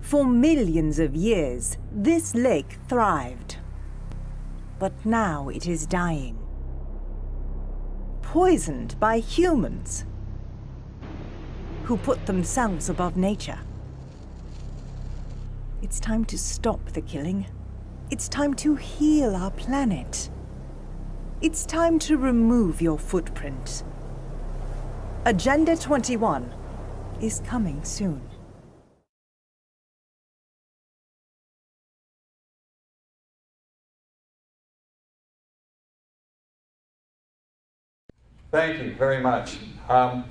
For millions of years, this lake thrived. But now it is dying. Poisoned by humans who put themselves above nature. It's time to stop the killing. It's time to heal our planet. It's time to remove your footprint. Agenda 21 is coming soon. Thank you very much. I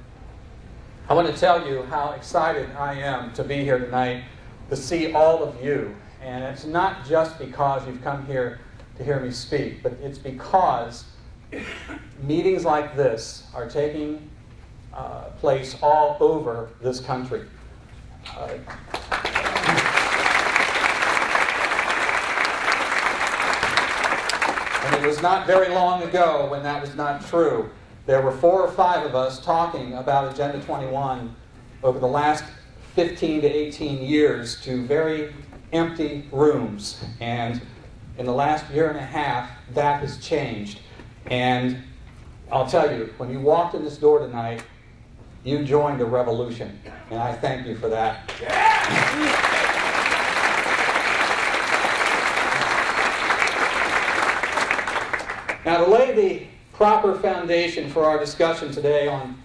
want to tell you how excited I am to be here tonight to see all of you. And it's not just because you've come here to hear me speak, but it's because meetings like this are taking place all over this country. And it was not very long ago when that was not true. There were 4 or 5 of us talking about Agenda 21 over the last 15 to 18 years to very empty rooms. And in the last year and a half, that has changed. And I'll tell you, when you walked in this door tonight, you joined a revolution. And I thank you for that. Now, to lay the proper foundation for our discussion today on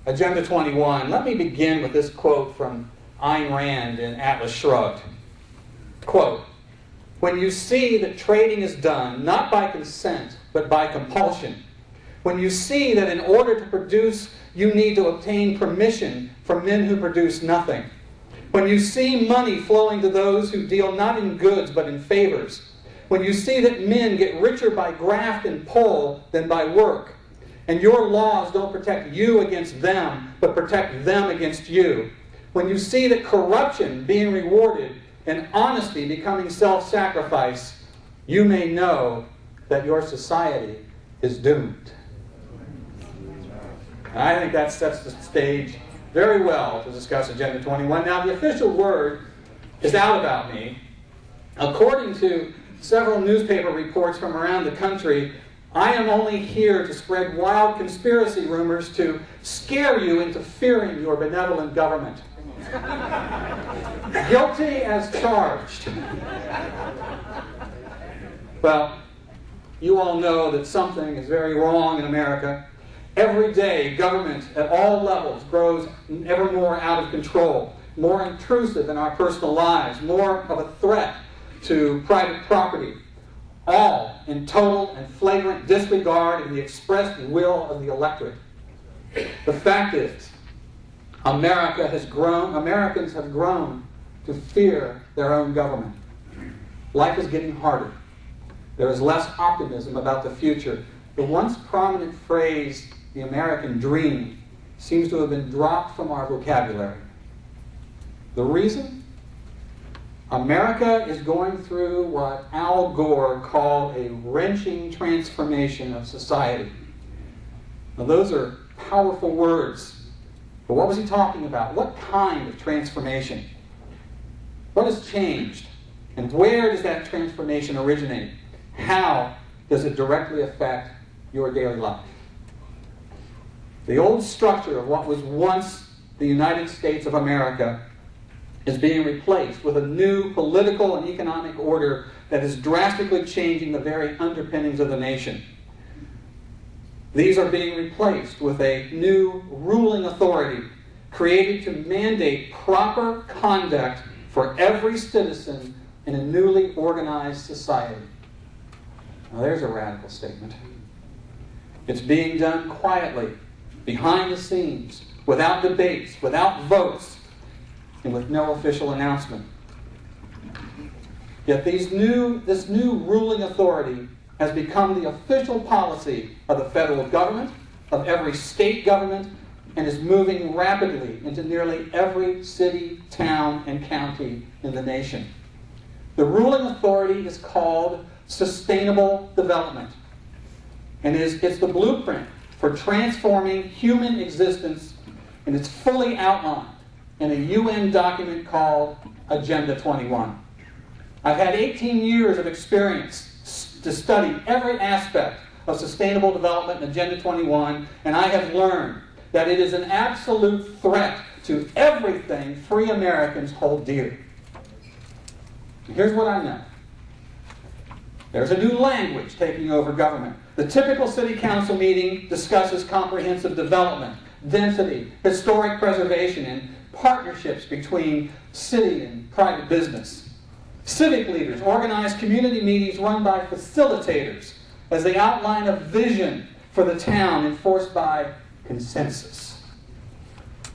Agenda 21, let me begin with this quote from Ayn Rand in Atlas Shrugged. Quote, "When you see that trading is done not by consent, but by compulsion, when you see that in order to produce you need to obtain permission from men who produce nothing, when you see money flowing to those who deal not in goods but in favors, when you see that men get richer by graft and pull than by work, and your laws don't protect you against them, but protect them against you, when you see that corruption being rewarded and honesty becoming self-sacrifice, you may know that your society is doomed." And I think that sets the stage very well to discuss Agenda 21. Now, the official word is out about me. According to several newspaper reports from around the country, I am only here to spread wild conspiracy rumors to scare you into fearing your benevolent government. Guilty as charged. Well, you all know that something is very wrong in America. Every day, government at all levels grows ever more out of control, more intrusive in our personal lives, more of a threat to private property, all in total and flagrant disregard of the expressed will of the electorate. The fact is, Americans have grown to fear their own government. Life is getting harder. There is less optimism about the future. The once prominent phrase, the American dream, seems to have been dropped from our vocabulary. The reason? America is going through what Al Gore called a wrenching transformation of society. Now, those are powerful words. But what was he talking about? What kind of transformation? What has changed? And where does that transformation originate? How does it directly affect your daily life? The old structure of what was once the United States of America is being replaced with a new political and economic order that is drastically changing the very underpinnings of the nation. These are being replaced with a new ruling authority created to mandate proper conduct for every citizen in a newly organized society. Now there's a radical statement. It's being done quietly, behind the scenes, without debates, without votes, and with no official announcement. Yet this new ruling authority has become the official policy of the federal government, of every state government, and is moving rapidly into nearly every city, town, and county in the nation. The ruling authority is called sustainable development, and it's the blueprint for transforming human existence, and it's fully outlined in a UN document called Agenda 21. I've had 18 years of experience to study every aspect of sustainable development in Agenda 21, and I have learned that it is an absolute threat to everything free Americans hold dear. Here's what I know. There's a new language taking over government. The typical city council meeting discusses comprehensive development, density, historic preservation, and partnerships between city and private business. Civic leaders organize community meetings run by facilitators as they outline a vision for the town enforced by consensus.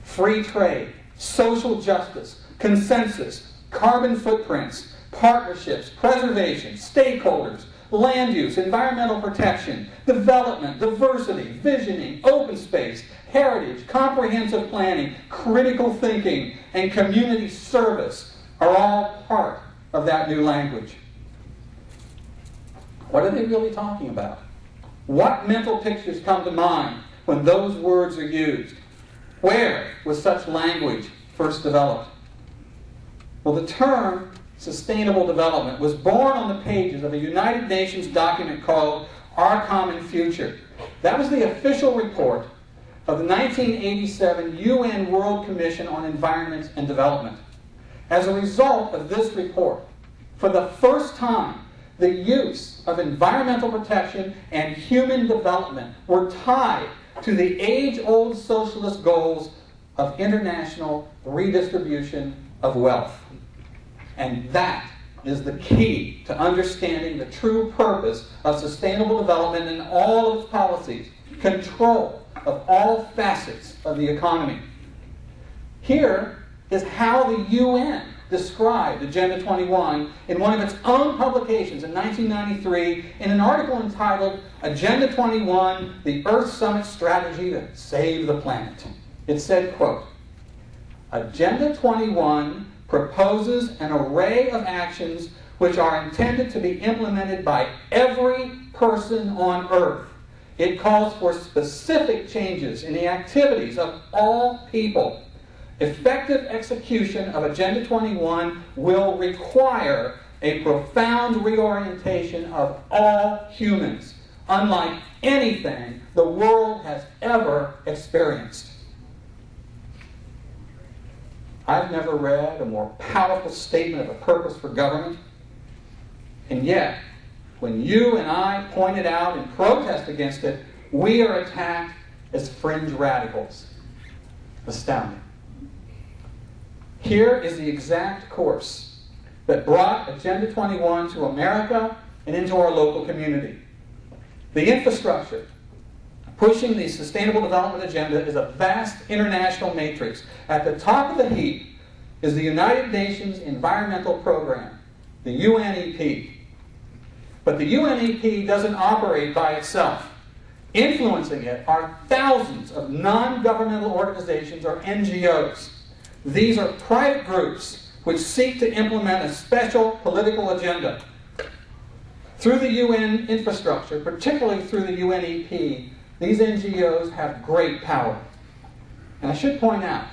Free trade, social justice, consensus, carbon footprints, partnerships, preservation, stakeholders, land use, environmental protection, development, diversity, visioning, open space, heritage, comprehensive planning, critical thinking, and community service are all part of that new language. What are they really talking about? What mental pictures come to mind when those words are used? Where was such language first developed? Well, the term sustainable development was born on the pages of a United Nations document called Our Common Future. That was the official report of the 1987 UN World Commission on Environment and Development. As a result of this report, for the first time, the use of environmental protection and human development were tied to the age-old socialist goals of international redistribution of wealth. And that is the key to understanding the true purpose of sustainable development and all of its policies, control of all facets of the economy. Here is how the UN described Agenda 21 in one of its own publications in 1993 in an article entitled Agenda 21, the Earth Summit Strategy to Save the Planet. It said, quote, Agenda 21 proposes an array of actions which are intended to be implemented by every person on Earth. It calls for specific changes in the activities of all people. Effective execution of Agenda 21 will require a profound reorientation of all humans, unlike anything the world has ever experienced. I've never read a more powerful statement of a purpose for government. And yet, when you and I point it out and protest against it, we are attacked as fringe radicals. Astounding. Here is the exact course that brought Agenda 21 to America and into our local community. The infrastructure pushing the Sustainable Development Agenda is a vast international matrix. At the top of the heap is the United Nations Environmental Program, the UNEP. But the UNEP doesn't operate by itself. Influencing it are thousands of non-governmental organizations, or NGOs. These are private groups which seek to implement a special political agenda. Through the UN infrastructure, particularly through the UNEP, these NGOs have great power. And I should point out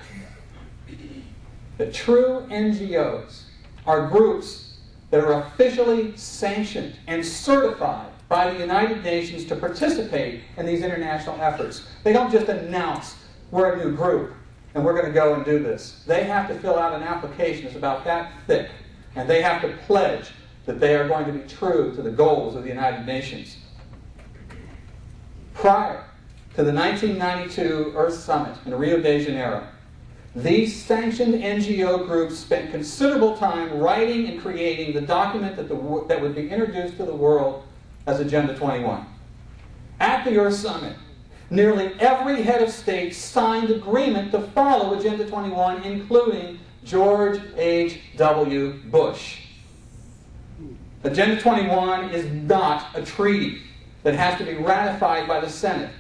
that true NGOs are groups that are officially sanctioned and certified by the United Nations to participate in these international efforts. They don't just announce, we're a new group and we're going to go and do this. They have to fill out an application that's about that thick, and they have to pledge that they are going to be true to the goals of the United Nations. Prior to the 1992 Earth Summit in Rio de Janeiro, these sanctioned NGO groups spent considerable time writing and creating the document that would be introduced to the world as Agenda 21. At the Earth Summit, nearly every head of state signed agreement to follow Agenda 21, including George H.W. Bush. Agenda 21 is not a treaty that has to be ratified by the Senate.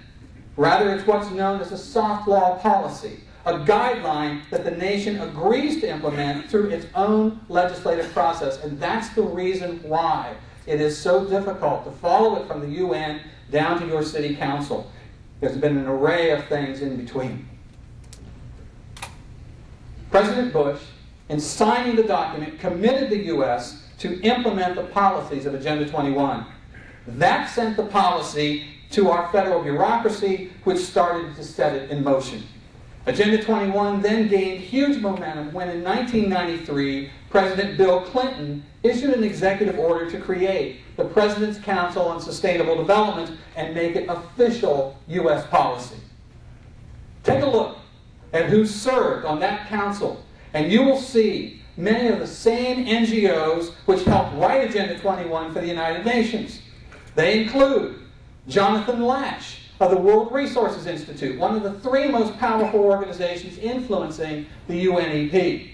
Rather, it's what's known as a soft law policy, a guideline that the nation agrees to implement through its own legislative process. And that's the reason why it is so difficult to follow it from the UN down to your city council. There's been an array of things in between. President Bush in signing the document, committed the U.S. to implement the policies of Agenda 21. That sent the policy to our federal bureaucracy, which started to set it in motion. Agenda 21 then gained huge momentum when in 1993, President Bill Clinton issued an executive order to create the President's Council on Sustainable Development and make it official U.S. policy. Take a look at who served on that council, and you will see many of the same NGOs which helped write Agenda 21 for the United Nations. They include Jonathan Lash of the World Resources Institute, one of the three most powerful organizations influencing the UNEP.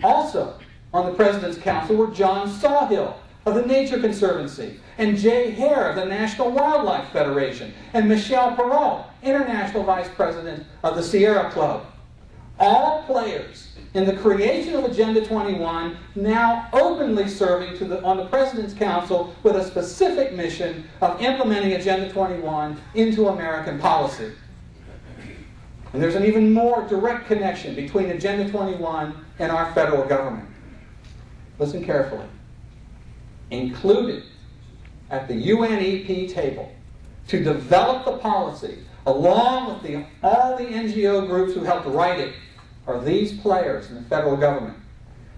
Also on the President's Council were John Sawhill of the Nature Conservancy, and Jay Hare of the National Wildlife Federation, and Michelle Perrault, International Vice President of the Sierra Club. All players in the creation of Agenda 21, now openly serving on the President's Council with a specific mission of implementing Agenda 21 into American policy. And there's an even more direct connection between Agenda 21 and our federal government. Listen carefully. Included at the UNEP table to develop the policy, along with all the NGO groups who helped write it, are these players in the federal government.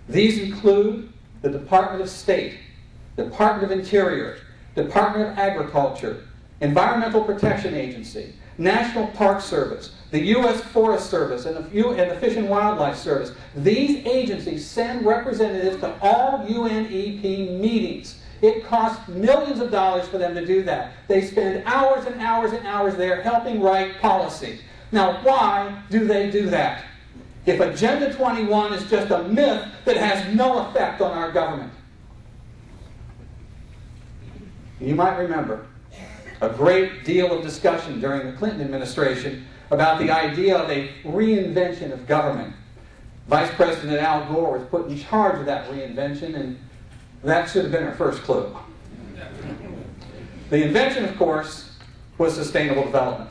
These include the Department of State, Department of Interior, Department of Agriculture, Environmental Protection Agency, National Park Service, the U.S. Forest Service, and the Fish and Wildlife Service. These agencies send representatives to all UNEP meetings. It costs millions of dollars for them to do that. They spend hours and hours and hours there helping write policy. Now, why do they do that? If Agenda 21 is just a myth that has no effect on our government. You might remember a great deal of discussion during the Clinton administration about the idea of a reinvention of government. Vice President Al Gore was put in charge of that reinvention, and that should have been our first clue. The invention, of course, was sustainable development.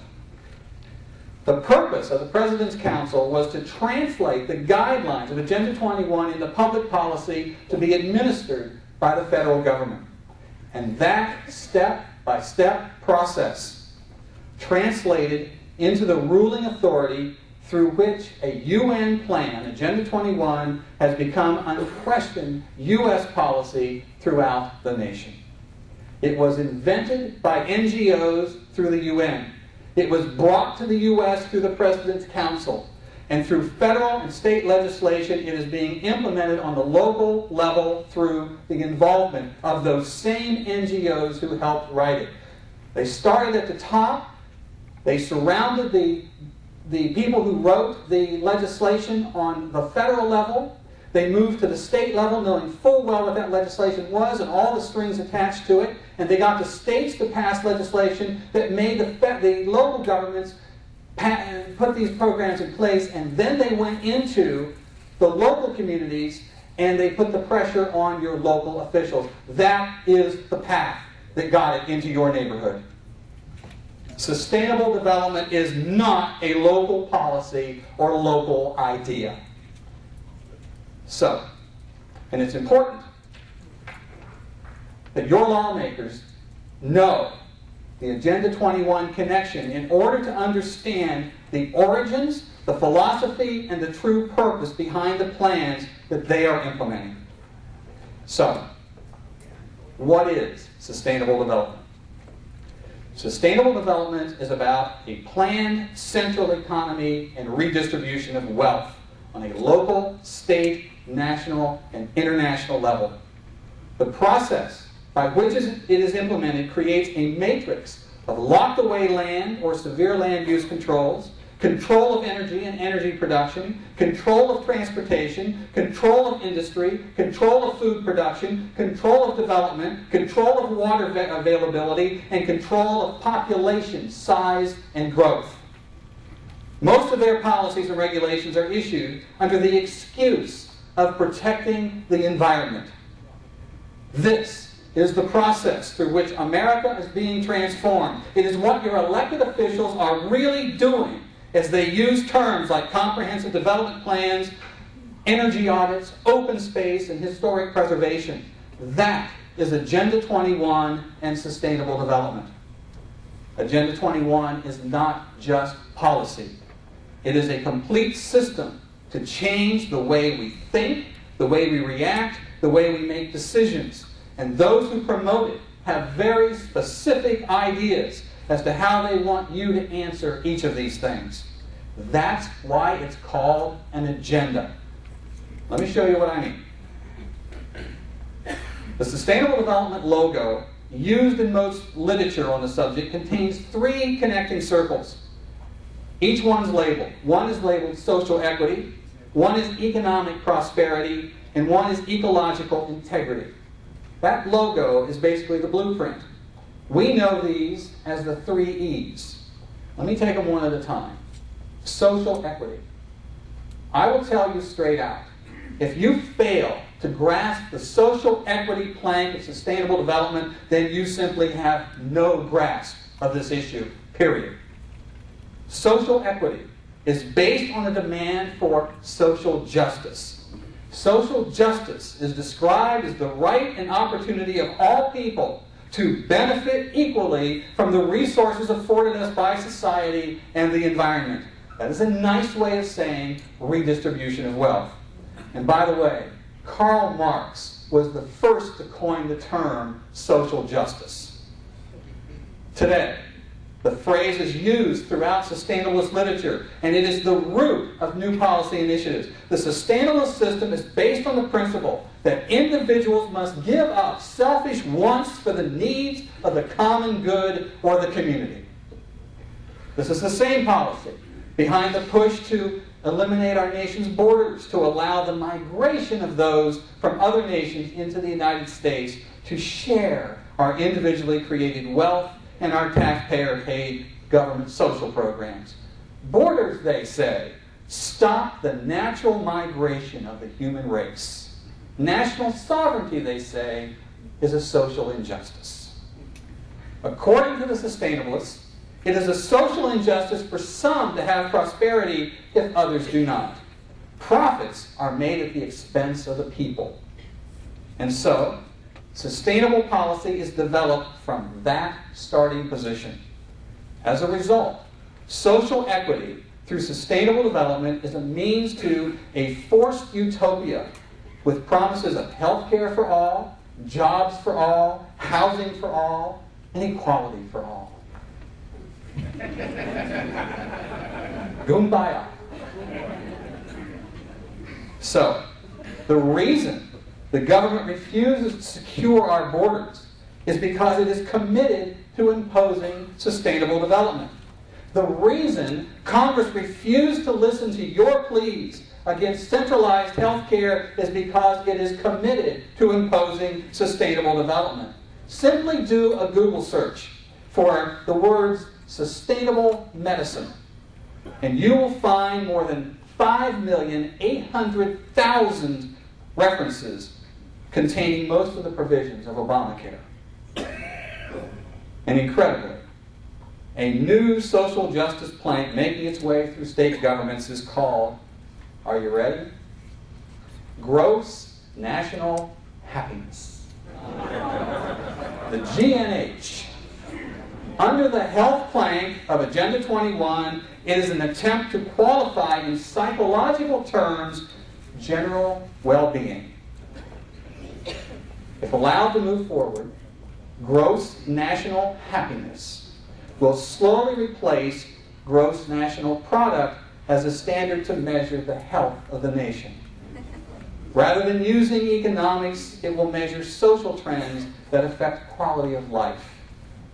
The purpose of the President's Council was to translate the guidelines of Agenda 21 into public policy to be administered by the federal government. And that step-by-step process translated into the ruling authority through which a UN plan, Agenda 21, has become unquestioned U.S. policy throughout the nation. It was invented by NGOs through the UN. It was brought to the U.S. through the President's Council. And through federal and state legislation, it is being implemented on the local level through the involvement of those same NGOs who helped write it. They started at the top. They surrounded the people who wrote the legislation on the federal level. They moved to the state level, knowing full well what that legislation was and all the strings attached to it. And they got the states to pass legislation that made the local governments put these programs in place. And then they went into the local communities and they put the pressure on your local officials. That is the path that got it into your neighborhood. Sustainable development is not a local policy or local idea. So, and it's important that your lawmakers know the Agenda 21 connection in order to understand the origins, the philosophy, and the true purpose behind the plans that they are implementing. So, what is sustainable development? Sustainable development is about a planned central economy and redistribution of wealth on a local, state, national, and international level. The process by which it is implemented creates a matrix of locked-away land or severe land use controls, control of energy and energy production, control of transportation, control of industry, control of food production, control of development, control of water availability, and control of population size and growth. Most of their policies and regulations are issued under the excuse of protecting the environment. This is the process through which America is being transformed. It is what your elected officials are really doing as they use terms like comprehensive development plans, energy audits, open space, and historic preservation. That is Agenda 21 and sustainable development. Agenda 21 is not just policy. It is a complete system to change the way we think, the way we react, the way we make decisions. And those who promote it have very specific ideas as to how they want you to answer each of these things. That's why it's called an agenda. Let me show you what I mean. The Sustainable Development logo, used in most literature on the subject, contains 3 connecting circles. Each one's labeled. One is labeled social equity, one is economic prosperity, and one is ecological integrity. That logo is basically the blueprint. We know these as the 3 E's. Let me take them one at a time. Social equity. I will tell you straight out, if you fail to grasp the social equity plank of sustainable development, then you simply have no grasp of this issue, period. Social equity is based on a demand for social justice. Social justice is described as the right and opportunity of all people to benefit equally from the resources afforded us by society and the environment. That is a nice way of saying redistribution of wealth. And by the way, Karl Marx was the first to coin the term social justice. Today, the phrase is used throughout sustainabilist literature, and it is the root of new policy initiatives. The sustainabilist system is based on the principle that individuals must give up selfish wants for the needs of the common good or the community. This is the same policy behind the push to eliminate our nation's borders, to allow the migration of those from other nations into the United States to share our individually created wealth and our taxpayer-paid government social programs. Borders, they say, stop the natural migration of the human race. National sovereignty, they say, is a social injustice. According to the sustainabilists, it is a social injustice for some to have prosperity if others do not. Profits are made at the expense of the people. And so, sustainable policy is developed from that starting position. As a result, social equity through sustainable development is a means to a forced utopia with promises of health care for all, jobs for all, housing for all, and equality for all. Kumbaya. So, the reason the government refuses to secure our borders is because it is committed to imposing sustainable development. The reason Congress refused to listen to your pleas against centralized health care is because it is committed to imposing sustainable development. Simply do a Google search for the words sustainable medicine, and you will find more than 5,800,000 references containing most of the provisions of Obamacare. And incredibly, a new social justice plank making its way through state governments is called, are you ready? Gross National Happiness. The GNH. Under the health plank of Agenda 21, it is an attempt to qualify in psychological terms general well-being. If allowed to move forward, gross national happiness will slowly replace gross national product as a standard to measure the health of the nation. Rather than using economics, it will measure social trends that affect quality of life.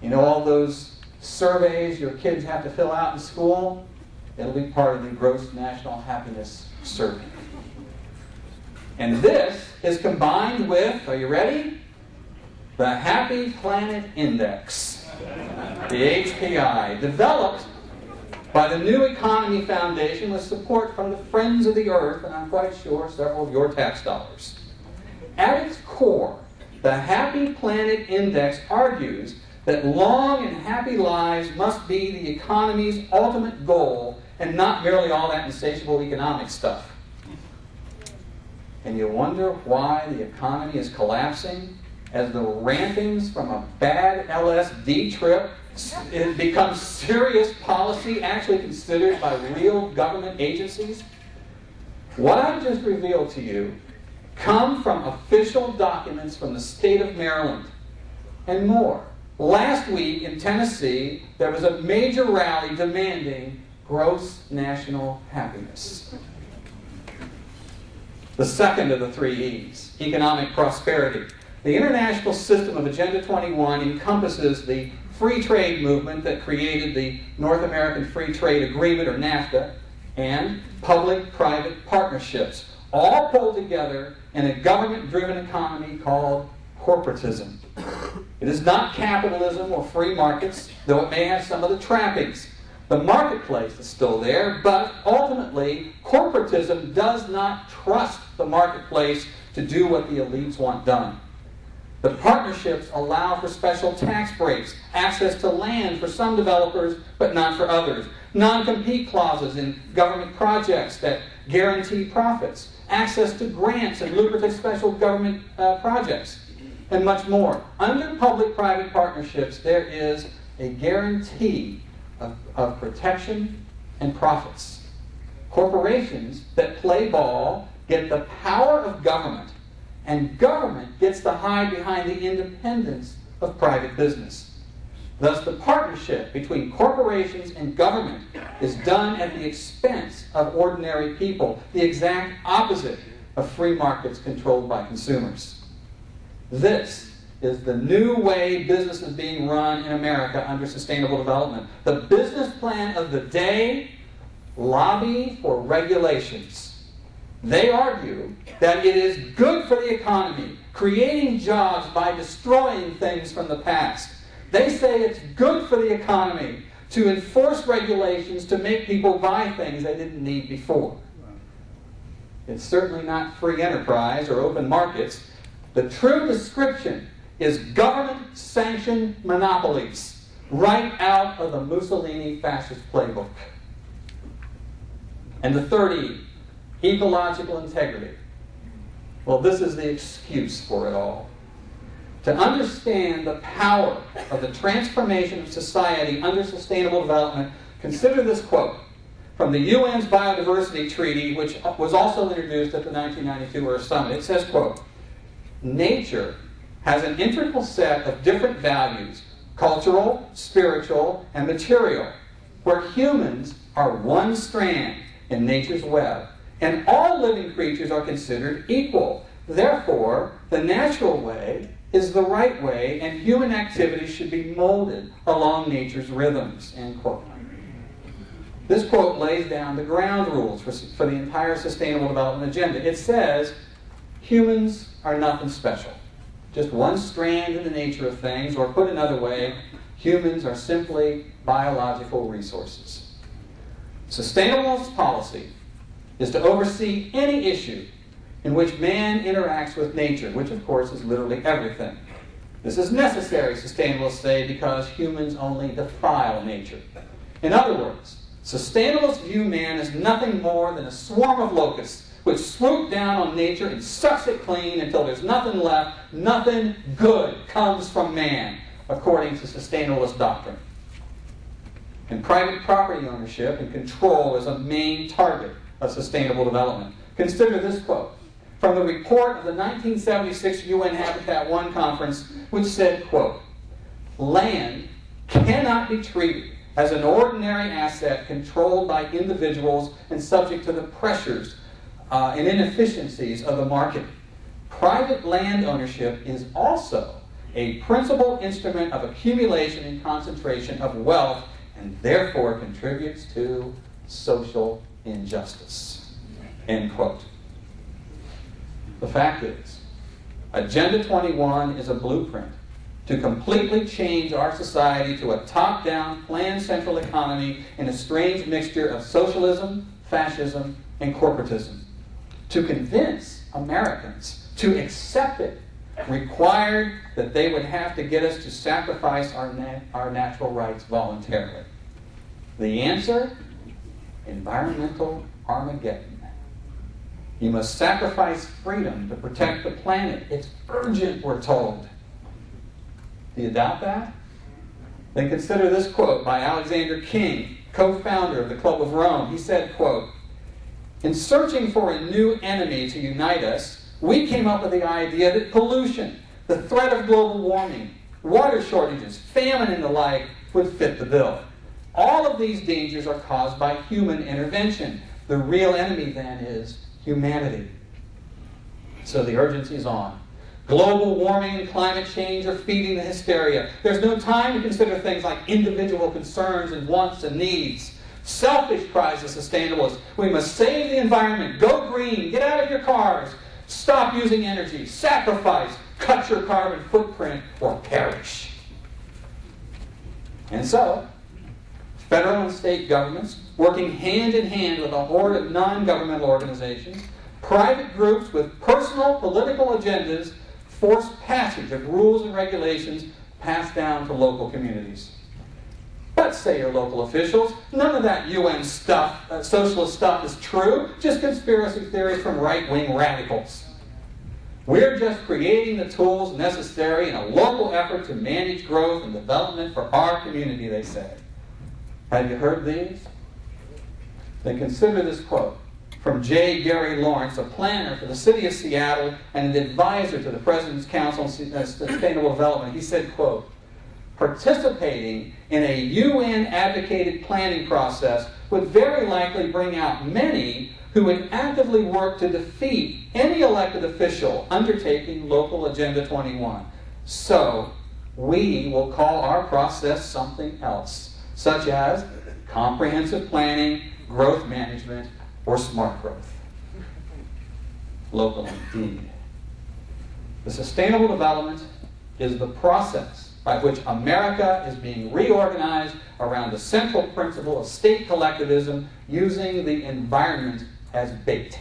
You know all those surveys your kids have to fill out in school? It'll be part of the Gross National Happiness Survey. And this is combined with, are you ready? The Happy Planet Index, the HPI, developed by the New Economy Foundation with support from the Friends of the Earth, and I'm quite sure several of your tax dollars. At its core, the Happy Planet Index argues that long and happy lives must be the economy's ultimate goal and not merely all that insatiable economic stuff. and you wonder why the economy is collapsing as the rantings from a bad LSD trip it becomes serious policy actually considered by real government agencies? What I've just revealed to you come from official documents from the state of Maryland and more. Last week in Tennessee, there was a major rally demanding gross national happiness. The second of the three E's, economic prosperity. The international system of Agenda 21 encompasses the free trade movement that created the North American Free Trade Agreement, or NAFTA, and public-private partnerships, all pulled together in a government-driven economy called corporatism. It is not capitalism or free markets, though it may have some of the trappings. The marketplace is still there, but ultimately, corporatism does not trust the marketplace to do what the elites want done. The partnerships allow for special tax breaks, access to land for some developers, but not for others, non-compete clauses in government projects that guarantee profits, access to grants and lucrative special government projects, and much more. Under public-private partnerships, there is a guarantee of protection and profits. Corporations that play ball get the power of government, and government gets to hide behind the independence of private business. Thus, the partnership between corporations and government is done at the expense of ordinary people, the exact opposite of free markets controlled by consumers. This is the new way business is being run in America under sustainable development. The business plan of the day: lobby for regulations. They argue that it is good for the economy, creating jobs by destroying things from the past. They say it's good for the economy to enforce regulations to make people buy things they didn't need before. It's certainly not free enterprise or open markets. The true description is government-sanctioned monopolies, right out of the Mussolini fascist playbook. And the third E, ecological integrity. Well, this is the excuse for it all. To understand the power of the transformation of society under sustainable development, consider this quote from the UN's Biodiversity Treaty, which was also introduced at the 1992 Earth Summit. It says, quote, "Nature has an integral set of different values, cultural, spiritual, and material, where humans are one strand in nature's web, and all living creatures are considered equal. Therefore, the natural way is the right way, and human activity should be molded along nature's rhythms," end quote. This quote lays down the ground rules for the entire Sustainable Development Agenda. It says, humans are nothing special, just one strand in the nature of things, or put another way, humans are simply biological resources. Sustainable policy is to oversee any issue in which man interacts with nature, which of course is literally everything. This is necessary, sustainabilists say, because humans only defile nature. In other words, sustainabilists view man as nothing more than a swarm of locusts which swoop down on nature and sucks it clean until there's nothing left. Nothing good comes from man, according to sustainabilist doctrine. And private property ownership and control is a main target of sustainable development. Consider this quote from the report of the 1976 UN Habitat 1 conference, which said, quote, "Land cannot be treated as an ordinary asset controlled by individuals and subject to the pressures and inefficiencies of the market. Private land ownership is also a principal instrument of accumulation and concentration of wealth, and therefore contributes to social injustice," end quote. The fact is, Agenda 21 is a blueprint to completely change our society to a top-down, planned central economy in a strange mixture of socialism, fascism, and corporatism. To convince Americans to accept it required that they would have to get us to sacrifice our natural rights voluntarily. The answer? Environmental Armageddon. You must sacrifice freedom to protect the planet. It's urgent, we're told. Do you doubt that? Then consider this quote by Alexander King, co-founder of the Club of Rome. He said, quote, "In searching for a new enemy to unite us, we came up with the idea that pollution, the threat of global warming, water shortages, famine, and the like would fit the bill. All of these dangers are caused by human intervention. The real enemy, then, is humanity." So the urgency is on. Global warming and climate change are feeding the hysteria. There's no time to consider things like individual concerns and wants and needs. Selfish cries the sustainabilists. We must save the environment. Go green. Get out of your cars. Stop using energy. Sacrifice. Cut your carbon footprint or perish. And so, federal and state governments, working hand in hand with a horde of non-governmental organizations, private groups with personal political agendas, force passage of rules and regulations passed down to local communities. But, say your local officials, none of that UN stuff, socialist stuff is true, just conspiracy theories from right-wing radicals. We're just creating the tools necessary in a local effort to manage growth and development for our community, they say. Have you heard these? Then consider this quote from J. Gary Lawrence, a planner for the city of Seattle and an advisor to the President's Council on Sustainable Development. He said, quote, "Participating in a UN-advocated planning process would very likely bring out many who would actively work to defeat any elected official undertaking Local Agenda 21. So, we will call our process something else, such as comprehensive planning, growth management, or smart growth." Local indeed. The sustainable development is the process by which America is being reorganized around the central principle of state collectivism using the environment as bait.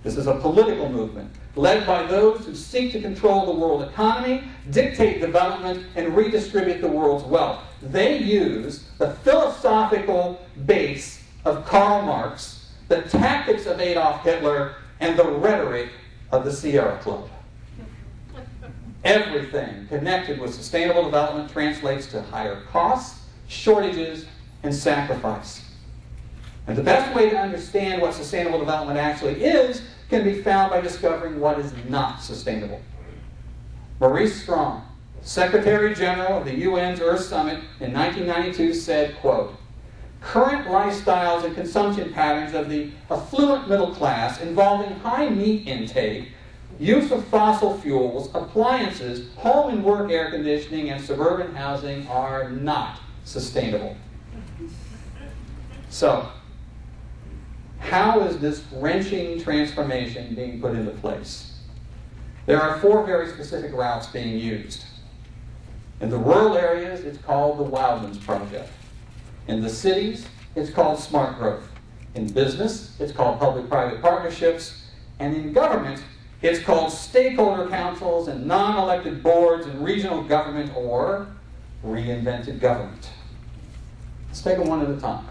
This is a political movement led by those who seek to control the world economy, dictate development, and redistribute the world's wealth. They use the philosophical base of Karl Marx, the tactics of Adolf Hitler, and the rhetoric of the Sierra Club. Everything connected with sustainable development translates to higher costs, shortages, and sacrifice. And the best way to understand what sustainable development actually is can be found by discovering what is not sustainable. Maurice Strong, Secretary General of the UN's Earth Summit in 1992, said, quote, "Current lifestyles and consumption patterns of the affluent middle class involving high meat intake, use of fossil fuels, appliances, home and work air conditioning, and suburban housing are not sustainable." So, how is this wrenching transformation being put into place? There are 4 very specific routes being used. In the rural areas, it's called the Wildlands Project. In the cities, it's called smart growth. In business, it's called public-private partnerships. And in government, it's called stakeholder councils and non-elected boards and regional government, or reinvented government. Let's take them one at a time.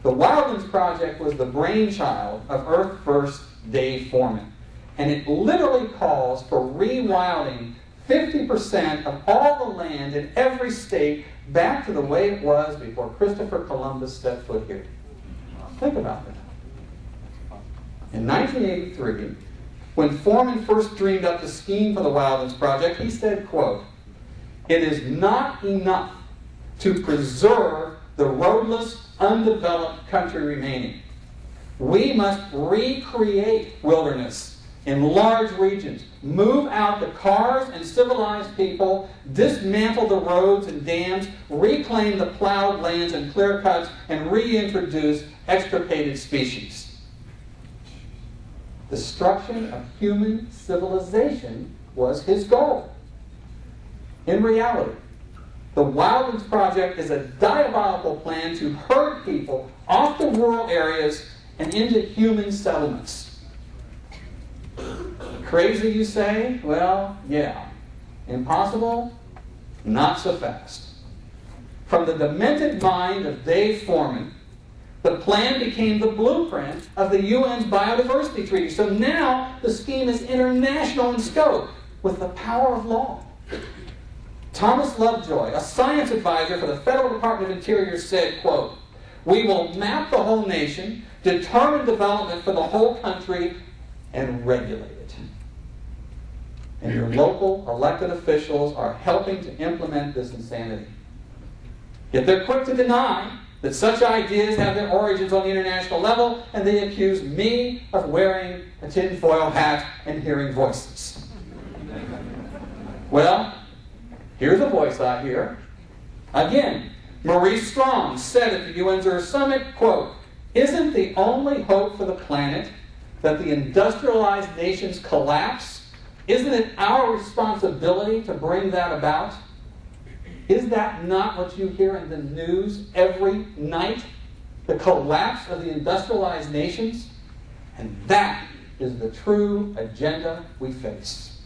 The Wildlands Project was the brainchild of Earth First Dave Foreman, and it literally calls for rewilding 50% of all the land in every state back to the way it was before Christopher Columbus stepped foot here. Think about that. In 1983, when Foreman first dreamed up the scheme for the Wildlands Project, he said, quote, "It is not enough to preserve the roadless, undeveloped country remaining. We must recreate wilderness in large regions, move out the cars and civilized people, dismantle the roads and dams, reclaim the plowed lands and clear cuts, and reintroduce extirpated species." Destruction of human civilization was his goal. In reality, the Wildlands Project is a diabolical plan to herd people off the rural areas and into human settlements. Crazy, you say? Well, yeah. Impossible? Not so fast. From the demented mind of Dave Foreman, The plan became the blueprint of the UN's Biodiversity Treaty. So now the scheme is international in scope with the power of law. Thomas Lovejoy, a science advisor for the Federal Department of Interior, said, quote, "We will map the whole nation, determine development for the whole country, and regulate it." And your local elected officials are helping to implement this insanity. Yet they're quick to deny that such ideas have their origins on the international level, and they accuse me of wearing a tinfoil hat and hearing voices. Well, here's a voice I hear. Again, Maurice Strong said at the UN Earth Summit, quote, "Isn't the only hope for the planet that the industrialized nations collapse? Isn't it our responsibility to bring that about? Is that not what you hear in the news every night? The collapse of the industrialized nations? And that is the true agenda we face."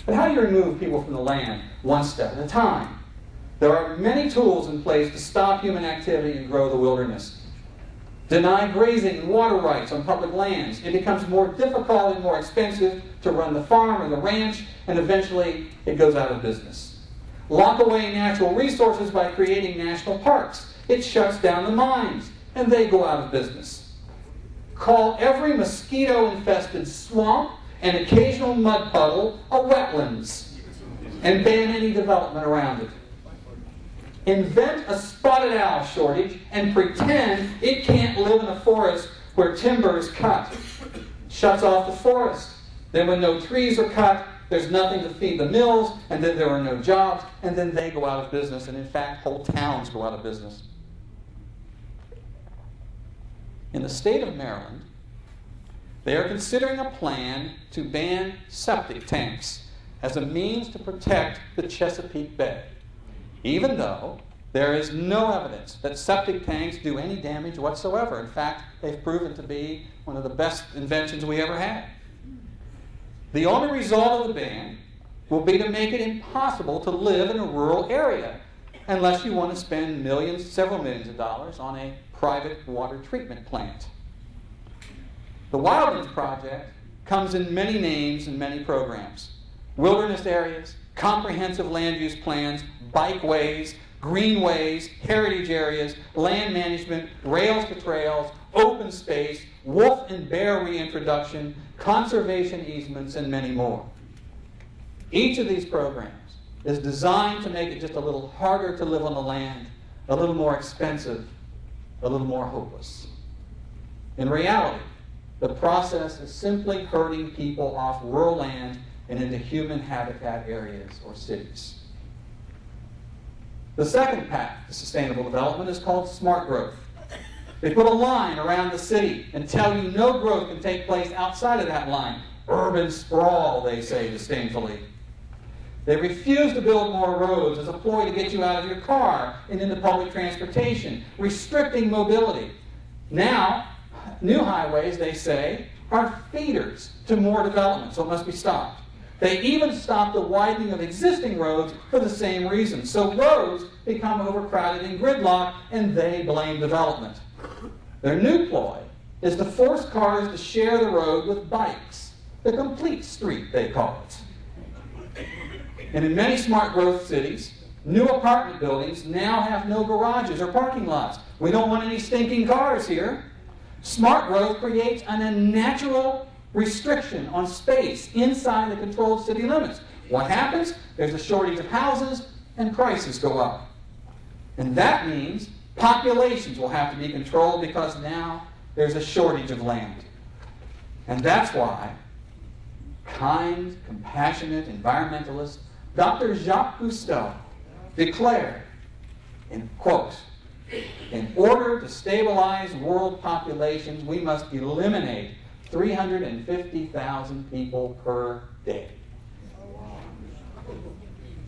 But how do you remove people from the land one step at a time? There are many tools in place to stop human activity and grow the wilderness. Deny grazing and water rights on public lands. It becomes more difficult and more expensive to run the farm or the ranch, and eventually it goes out of business. Lock away natural resources by creating national parks. It shuts down the mines, and they go out of business. Call every mosquito-infested swamp and occasional mud puddle a wetlands, and ban any development around it. Invent a spotted owl shortage and pretend it can't live in a forest where timber is cut. Shuts off the forest. Then when no trees are cut, there's nothing to feed the mills, and then there are no jobs, and then they go out of business, and in fact, whole towns go out of business. In the state of Maryland, they are considering a plan to ban septic tanks as a means to protect the Chesapeake Bay, even though there is no evidence that septic tanks do any damage whatsoever. In fact, they've proven to be one of the best inventions we ever had. The only result of the ban will be to make it impossible to live in a rural area unless you want to spend millions, several millions of dollars on a private water treatment plant. The Wildlands Project comes in many names and many programs. Wilderness areas, comprehensive land use plans, bikeways, greenways, heritage areas, land management, rails to trails, open space, wolf and bear reintroduction, conservation easements, and many more. Each of these programs is designed to make it just a little harder to live on the land, a little more expensive, a little more hopeless. In reality, the process is simply herding people off rural land and into human habitat areas or cities. The second path to sustainable development is called smart growth. They put a line around the city and tell you no growth can take place outside of that line. Urban sprawl, they say disdainfully. They refuse to build more roads as a ploy to get you out of your car and into public transportation, restricting mobility. Now, new highways, they say, are feeders to more development, so it must be stopped. They even stop the widening of existing roads for the same reason. So roads become overcrowded and gridlocked, and they blame development. Their new ploy is to force cars to share the road with bikes. The complete street, they call it. And in many smart growth cities, new apartment buildings now have no garages or parking lots. We don't want any stinking cars here. Smart growth creates an unnatural restriction on space inside the controlled city limits. What happens? There's a shortage of houses and prices go up. And that means populations will have to be controlled because now there's a shortage of land. And that's why kind, compassionate environmentalist Dr. Jacques Cousteau declared, in quote, "In order to stabilize world populations, we must eliminate 350,000 people per day."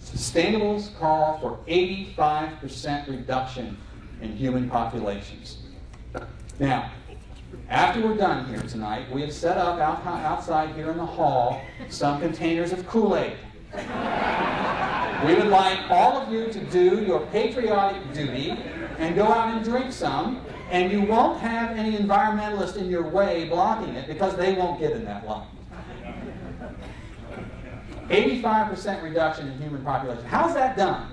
Sustainables call for 85% reduction in human populations. Now, after we're done here tonight, we have set up outside here in the hall some containers of Kool-Aid. We would like all of you to do your patriotic duty and go out and drink some And you won't have any environmentalists in your way blocking it because they won't get in that line. 85% reduction in human population. How's that done?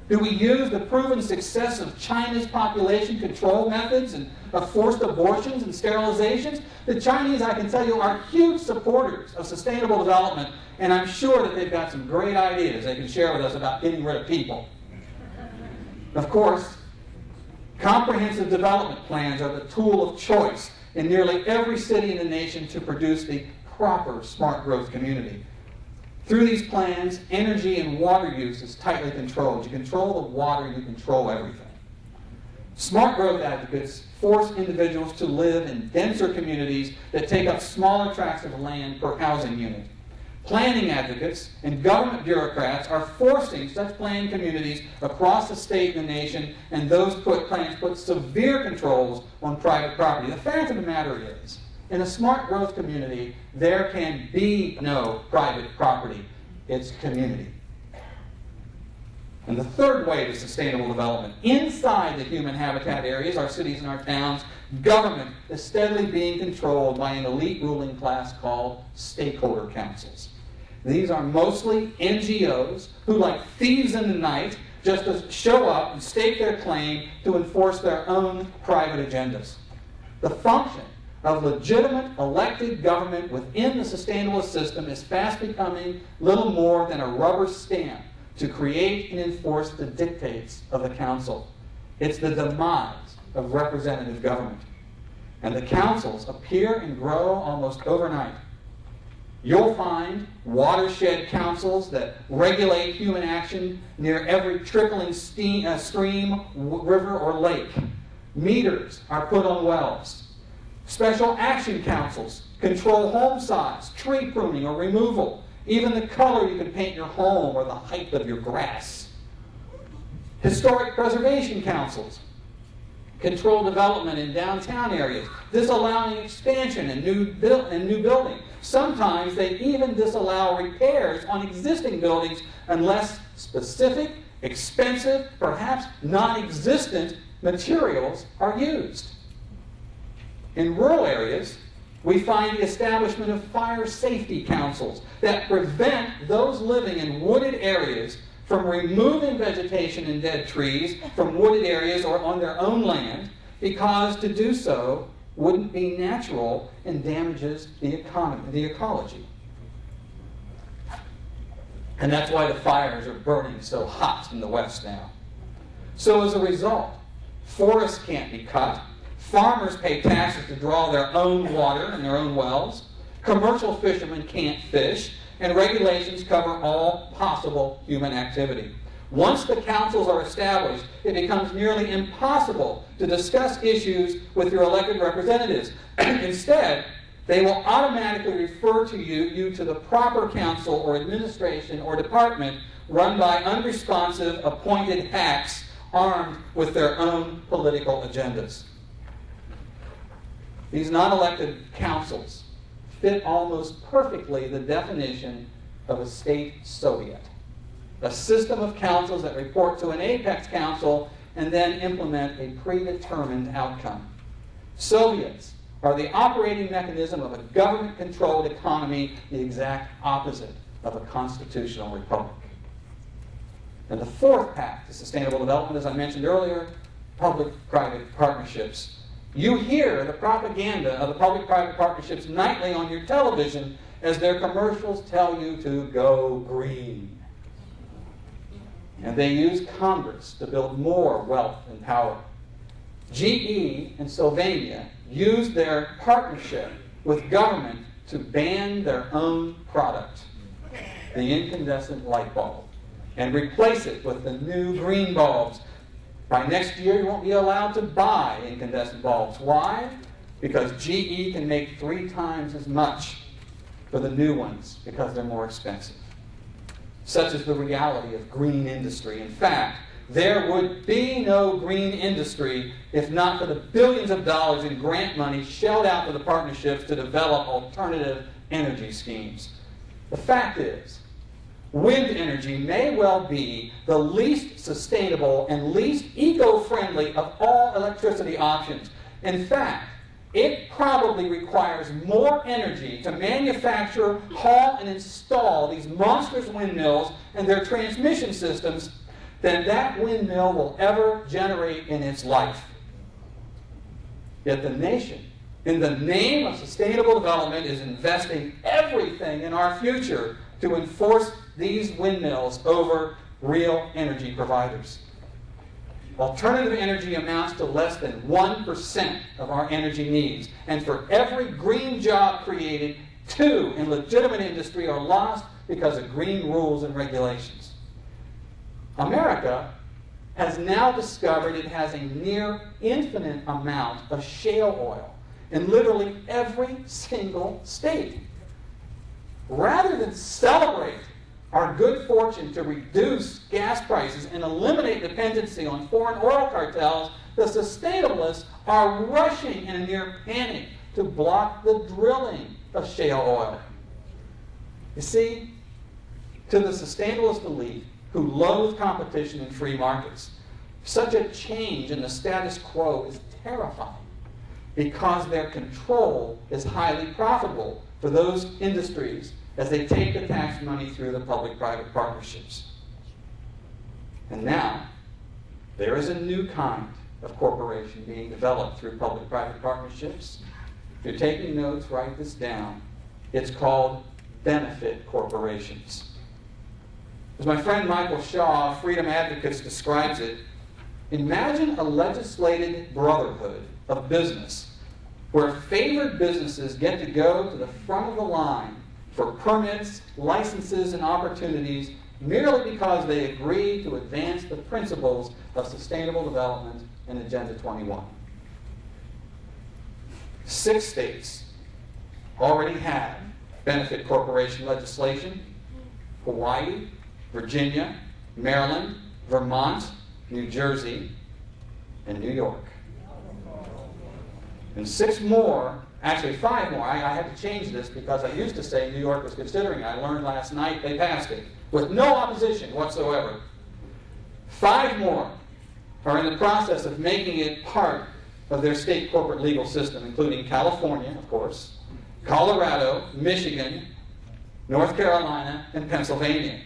Do we use the proven success of China's population control methods and of forced abortions and sterilizations? The Chinese, I can tell you, are huge supporters of sustainable development, and I'm sure that they've got some great ideas they can share with us about getting rid of people. Of course, comprehensive development plans are the tool of choice in nearly every city in the nation to produce the proper smart growth community. Through these plans, energy and water use is tightly controlled. You control the water, you control everything. Smart growth advocates force individuals to live in denser communities that take up smaller tracts of land per housing unit. Planning advocates and government bureaucrats are forcing such planned communities across the state and the nation, and those plans put severe controls on private property. The fact of the matter is, in a smart growth community, there can be no private property. It's community. And the third way to sustainable development, inside the human habitat areas, our cities and our towns, government is steadily being controlled by an elite ruling class called stakeholder councils. These are mostly NGOs who, like thieves in the night, just show up and stake their claim to enforce their own private agendas. The function of legitimate elected government within the sustainable system is fast becoming little more than a rubber stamp to create and enforce the dictates of the council. It's the demise of representative government. And the councils appear and grow almost overnight. You'll find watershed councils that regulate human action near every trickling stream, river, or lake. Meters are put on wells. Special action councils control home size, tree pruning or removal, even the color you can paint your home or the height of your grass. Historic preservation councils control development in downtown areas, disallowing expansion and new building. Sometimes they even disallow repairs on existing buildings unless specific, expensive, perhaps non-existent materials are used. In rural areas, we find the establishment of fire safety councils that prevent those living in wooded areas from removing vegetation and dead trees from wooded areas or on their own land, because to do so wouldn't be natural and damages the ecology. And that's why the fires are burning so hot in the West now. So as a result, forests can't be cut. Farmers pay taxes to draw their own water and their own wells. Commercial fishermen can't fish, and regulations cover all possible human activity. Once the councils are established, it becomes nearly impossible to discuss issues with your elected representatives. Instead, they will automatically refer you to the proper council or administration or department run by unresponsive appointed hacks armed with their own political agendas. These non-elected councils fit almost perfectly the definition of a state Soviet, a system of councils that report to an apex council and then implement a predetermined outcome. Soviets are the operating mechanism of a government-controlled economy, the exact opposite of a constitutional republic. And the fourth path to sustainable development, as I mentioned earlier, public-private partnerships. You hear the propaganda of the public-private partnerships nightly on your television as their commercials tell you to go green. And they use Congress to build more wealth and power. GE and Sylvania used their partnership with government to ban their own product, the incandescent light bulb, and replace it with the new green bulbs. By next year, you won't be allowed to buy incandescent bulbs. Why? Because GE can make 3 times as much for the new ones because they're more expensive. Such is the reality of green industry. In fact, there would be no green industry if not for the billions of dollars in grant money shelled out to the partnerships to develop alternative energy schemes. The fact is, wind energy may well be the least sustainable and least eco-friendly of all electricity options. In fact, it probably requires more energy to manufacture, haul, and install these monstrous windmills and their transmission systems than that windmill will ever generate in its life. Yet the nation, in the name of sustainable development, is investing everything in our future to enforce these windmills over real energy providers. Alternative energy amounts to less than 1% of our energy needs. And for every green job created, 2 in legitimate industry are lost because of green rules and regulations. America has now discovered it has a near infinite amount of shale oil in literally every single state. Rather than celebrate our good fortune to reduce gas prices and eliminate dependency on foreign oil cartels, the sustainabilists are rushing in a near panic to block the drilling of shale oil. You see, to the sustainabilist elite who loathe competition in free markets, such a change in the status quo is terrifying because their control is highly profitable for those industries as they take the tax money through the public-private partnerships. And now, there is a new kind of corporation being developed through public-private partnerships. If you're taking notes, write this down. It's called benefit corporations. As my friend Michael Shaw, Freedom Advocates, describes it, imagine a legislated brotherhood of business where favored businesses get to go to the front of the line for permits, licenses, and opportunities merely because they agree to advance the principles of sustainable development in Agenda 21. 6 states already have benefit corporation legislation: Hawaii, Virginia, Maryland, Vermont, New Jersey, and New York. And 6 more, actually 5 more. I had to change this because I used to say New York was considering it. I learned last night they passed it with no opposition whatsoever. 5 more are in the process of making it part of their state corporate legal system, including California, of course, Colorado, Michigan, North Carolina, and Pennsylvania.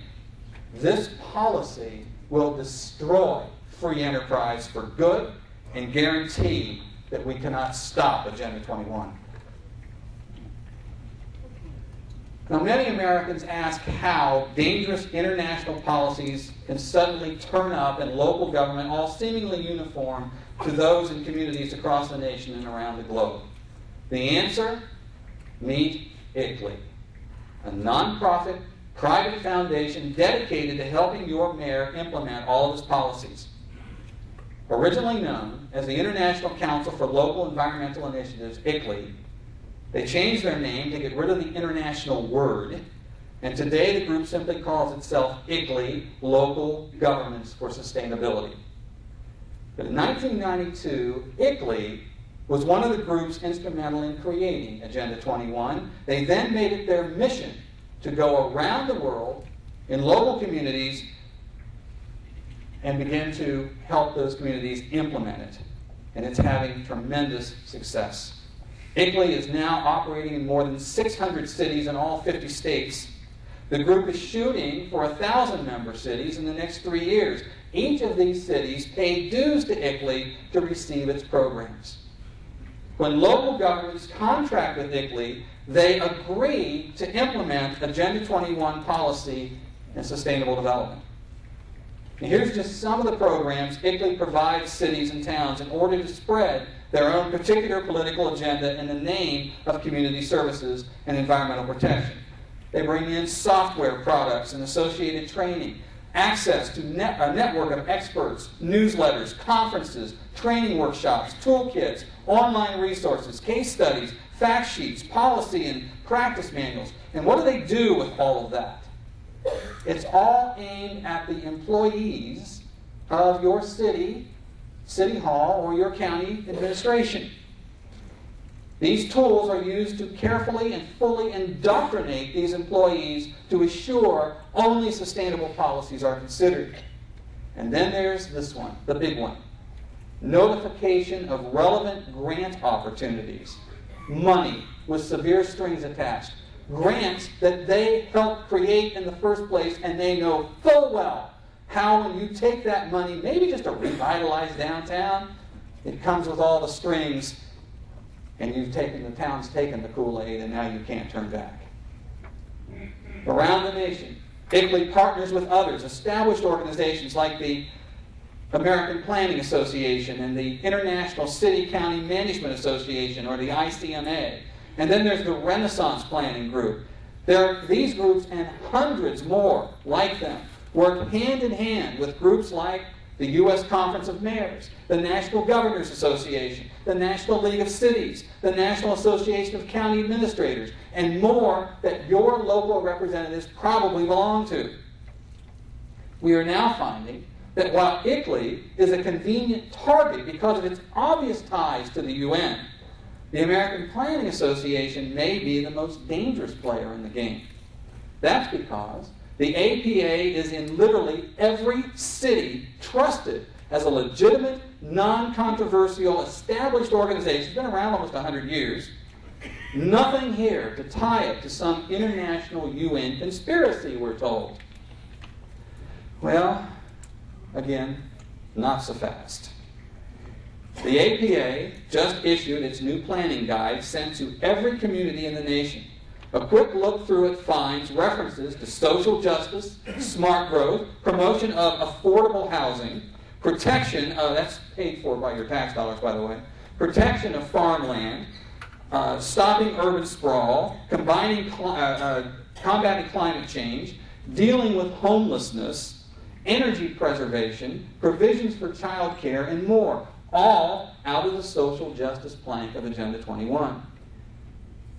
This policy will destroy free enterprise for good and guarantee that we cannot stop Agenda 21. Now, many Americans ask how dangerous international policies can suddenly turn up in local government, all seemingly uniform to those in communities across the nation and around the globe. The answer? Meet ICLEI, a nonprofit private foundation dedicated to helping your mayor implement all of his policies. Originally known as the International Council for Local Environmental Initiatives, ICLEI, they changed their name to get rid of the international word, and today the group simply calls itself ICLEI, Local Governments for Sustainability. But in 1992, ICLEI was one of the groups instrumental in creating Agenda 21. They then made it their mission to go around the world in local communities and begin to help those communities implement it. And it's having tremendous success. ICLEI is now operating in more than 600 cities in all 50 states. The group is shooting for 1,000 member cities in the next 3 years. Each of these cities pay dues to ICLEI to receive its programs. When local governments contract with ICLEI, they agree to implement Agenda 21 policy and sustainable development. And here's just some of the programs ICLEI provides cities and towns in order to spread their own particular political agenda in the name of community services and environmental protection. They bring in software products and associated training, access to a network of experts, newsletters, conferences, training workshops, toolkits, online resources, case studies, fact sheets, policy and practice manuals. And what do they do with all of that? It's all aimed at the employees of your city, city hall, or your county administration. These tools are used to carefully and fully indoctrinate these employees to assure only sustainable policies are considered. And then there's this one, the big one. Notification of relevant grant opportunities. Money with severe strings attached. Grants that they helped create in the first place, and they know full well how when you take that money, maybe just to revitalize downtown, it comes with all the strings, and the town's taken the Kool-Aid, and now you can't turn back. Around the nation, ICLEI partners with others, established organizations like the American Planning Association and the International City-County Management Association, or the ICMA. And then there's the Renaissance Planning Group. These groups and hundreds more like them work hand in hand with groups like the U.S. Conference of Mayors, the National Governors Association, the National League of Cities, the National Association of County Administrators, and more that your local representatives probably belong to. We are now finding that while ICLEI is a convenient target because of its obvious ties to the UN, the American Planning Association may be the most dangerous player in the game. That's because the APA is in literally every city trusted as a legitimate, non-controversial, established organization. It's been around almost 100 years. Nothing here to tie it to some international UN conspiracy, we're told. Well, again, not so fast. The APA just issued its new planning guide sent to every community in the nation. A quick look through it finds references to social justice, smart growth, promotion of affordable housing, protection, that's paid for by your tax dollars, by the way, protection of farmland, stopping urban sprawl, combating climate change, dealing with homelessness, energy preservation, provisions for child care, and more, all out of the social justice plank of Agenda 21.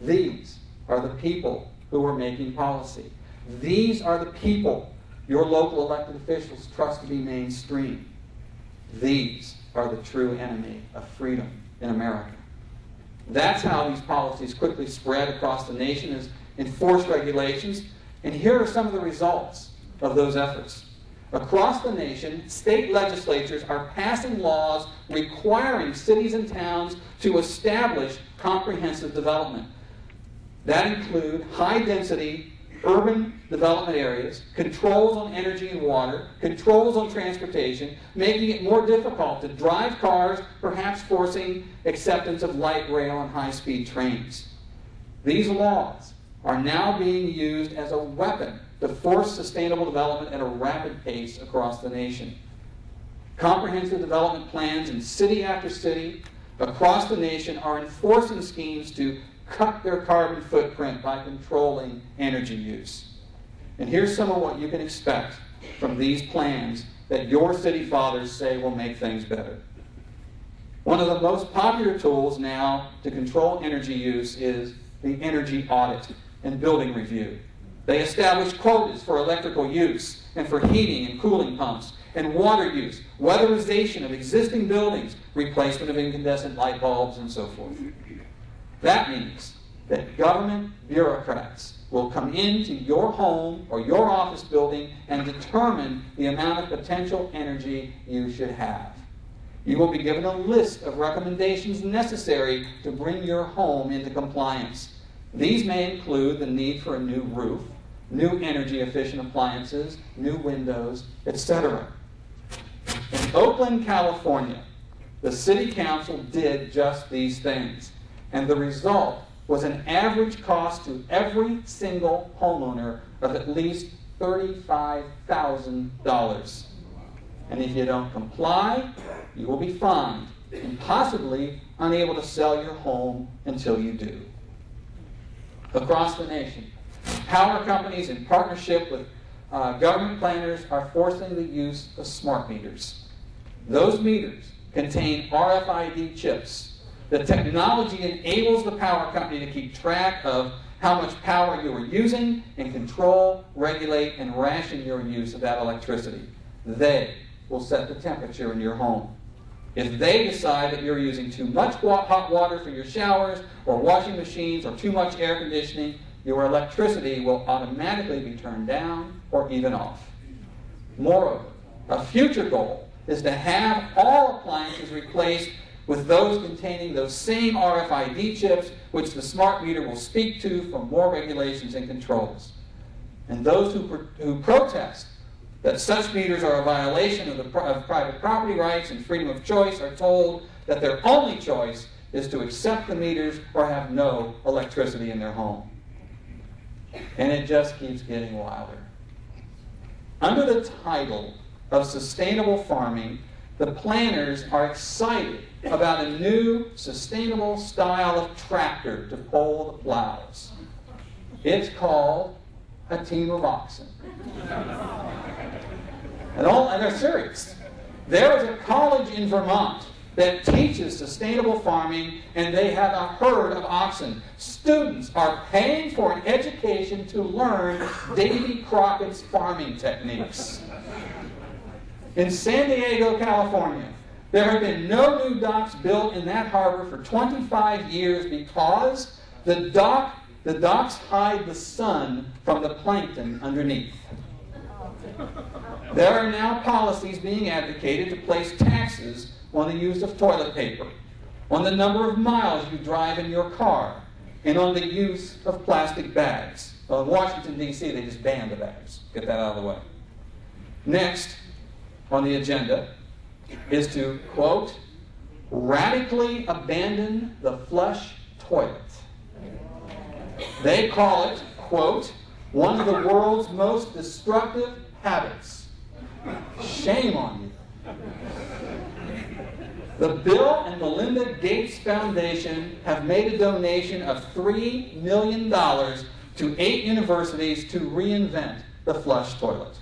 These are the people who are making policy. These are the people your local elected officials trust to be mainstream. These are the true enemy of freedom in America. That's how these policies quickly spread across the nation as enforced regulations. And here are some of the results of those efforts. Across the nation, state legislatures are passing laws requiring cities and towns to establish comprehensive development. That include high-density urban development areas, controls on energy and water, controls on transportation, making it more difficult to drive cars, perhaps forcing acceptance of light rail and high-speed trains. These laws are now being used as a weapon to force sustainable development at a rapid pace across the nation. Comprehensive development plans in city after city across the nation are enforcing schemes to cut their carbon footprint by controlling energy use. And here's some of what you can expect from these plans that your city fathers say will make things better. One of the most popular tools now to control energy use is the energy audit and building review. They establish quotas for electrical use and for heating and cooling pumps and water use, weatherization of existing buildings, replacement of incandescent light bulbs, and so forth. That means that government bureaucrats will come into your home or your office building and determine the amount of potential energy you should have. You will be given a list of recommendations necessary to bring your home into compliance. These may include the need for a new roof, new energy-efficient appliances, new windows, etc. In Oakland, California, the City Council did just these things. And the result was an average cost to every single homeowner of at least $35,000. And if you don't comply, you will be fined and possibly unable to sell your home until you do. Across the nation, power companies in partnership with government planners are forcing the use of smart meters. Those meters contain RFID chips. The technology enables the power company to keep track of how much power you are using and control, regulate, and ration your use of that electricity. They will set the temperature in your home. If they decide that you're using too much hot water for your showers or washing machines or too much air conditioning, your electricity will automatically be turned down or even off. Moreover, a future goal is to have all appliances replaced with those containing those same RFID chips which the smart meter will speak to for more regulations and controls. And those who protest that such meters are a violation of private property rights and freedom of choice are told that their only choice is to accept the meters or have no electricity in their home. And it just keeps getting wilder. Under the title of sustainable farming, the planners are excited about a new sustainable style of tractor to pull the plows. It's called a team of oxen. And they're serious. There is a college in Vermont that teaches sustainable farming, and they have a herd of oxen. Students are paying for an education to learn Davy Crockett's farming techniques. In San Diego, California, there have been no new docks built in that harbor for 25 years because the docks hide the sun from the plankton underneath. There are now policies being advocated to place taxes on the use of toilet paper, on the number of miles you drive in your car, and on the use of plastic bags. Well, in Washington, D.C., they just banned the bags. Get that out of the way. Next on the agenda is to, quote, radically abandon the flush toilet. They call it, quote, one of the world's most destructive habits. Shame on you. The Bill and Melinda Gates Foundation have made a donation of $3 million to 8 universities to reinvent the flush toilet.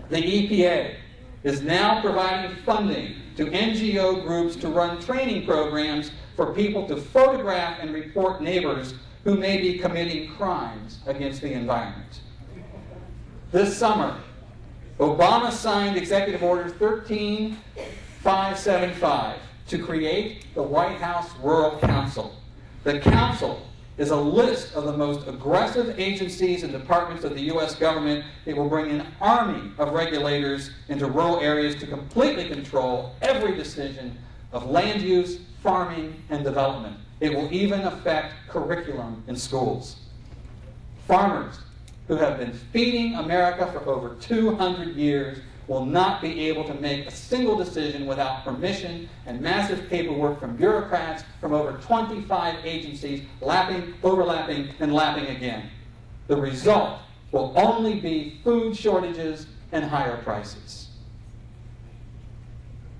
The EPA is now providing funding to NGO groups to run training programs for people to photograph and report neighbors who may be committing crimes against the environment. This summer, Obama signed Executive Order 13575 to create the White House Rural Council. The Council is a list of the most aggressive agencies and departments of the U.S. government. It will bring an army of regulators into rural areas to completely control every decision of land use, farming, and development. It will even affect curriculum in schools. Farmers who have been feeding America for over 200 years will not be able to make a single decision without permission and massive paperwork from bureaucrats from over 25 agencies, overlapping, and lapping again. The result will only be food shortages and higher prices.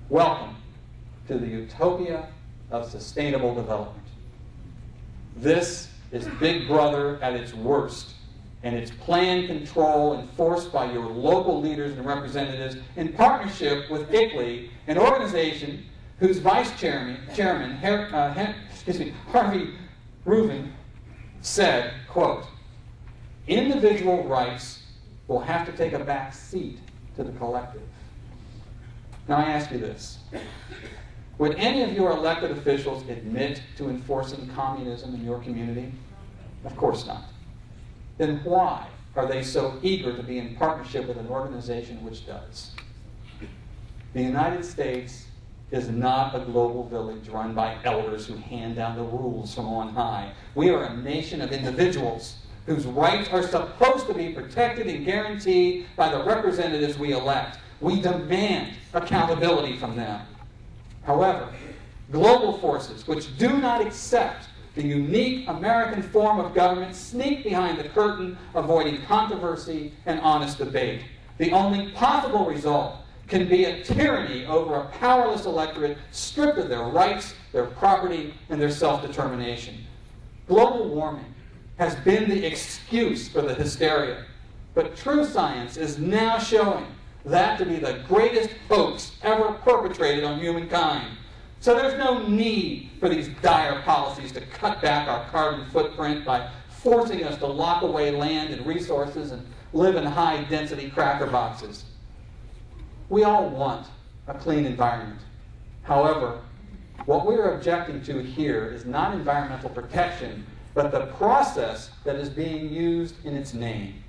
Welcome to the utopia of sustainable development. This is Big Brother at its worst, and it's planned control enforced by your local leaders and representatives in partnership with ICLEI, an organization whose vice chairman, Harvey Rubin, said, quote, individual rights will have to take a back seat to the collective. Now I ask you this. Would any of your elected officials admit to enforcing communism in your community? Of course not. Then why are they so eager to be in partnership with an organization which does? The United States is not a global village run by elders who hand down the rules from on high. We are a nation of individuals whose rights are supposed to be protected and guaranteed by the representatives we elect. We demand accountability from them. However, global forces which do not accept the unique American form of government sneak behind the curtain, avoiding controversy and honest debate. The only possible result can be a tyranny over a powerless electorate stripped of their rights, their property, and their self-determination. Global warming has been the excuse for the hysteria, but true science is now showing that to be the greatest hoax ever perpetrated on humankind. So there's no need for these dire policies to cut back our carbon footprint by forcing us to lock away land and resources and live in high-density cracker boxes. We all want a clean environment. However, what we're objecting to here is not environmental protection, but the process that is being used in its name.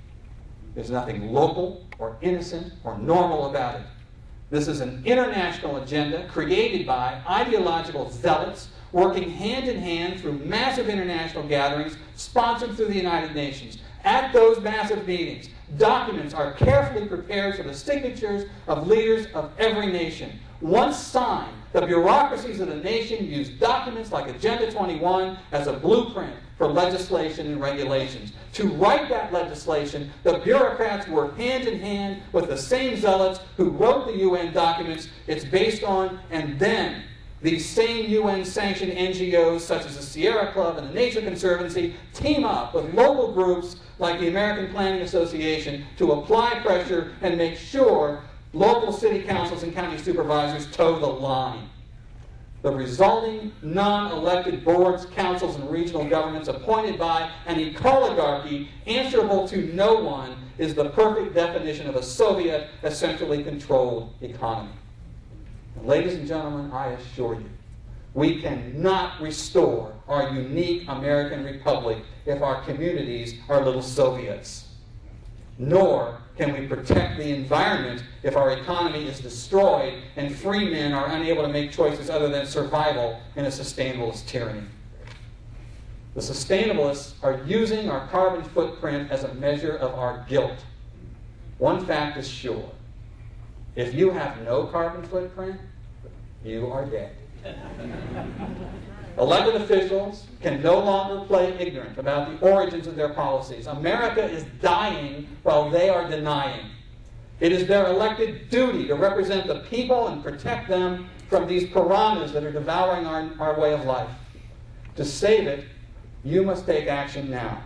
There's nothing local or innocent or normal about it. This is an international agenda created by ideological zealots working hand in hand through massive international gatherings sponsored through the United Nations. At those massive meetings, documents are carefully prepared for the signatures of leaders of every nation. Once signed, the bureaucracies of the nation use documents like Agenda 21 as a blueprint for legislation and regulations. To write that legislation, the bureaucrats work hand in hand with the same zealots who wrote the UN documents it's based on, and then these same UN-sanctioned NGOs, such as the Sierra Club and the Nature Conservancy, team up with local groups like the American Planning Association to apply pressure and make sure local city councils and county supervisors toe the line. The resulting non-elected boards, councils, and regional governments appointed by an ecoligarchy answerable to no one is the perfect definition of a Soviet, a centrally controlled economy. And ladies and gentlemen, I assure you, we cannot restore our unique American republic if our communities are little Soviets. Nor can we protect the environment if our economy is destroyed and free men are unable to make choices other than survival in a sustainabilist tyranny. The sustainabilists are using our carbon footprint as a measure of our guilt. One fact is sure. If you have no carbon footprint, you are dead. Elected officials can no longer play ignorant about the origins of their policies. America is dying while they are denying. It is their elected duty to represent the people and protect them from these piranhas that are devouring our way of life. To save it, you must take action now.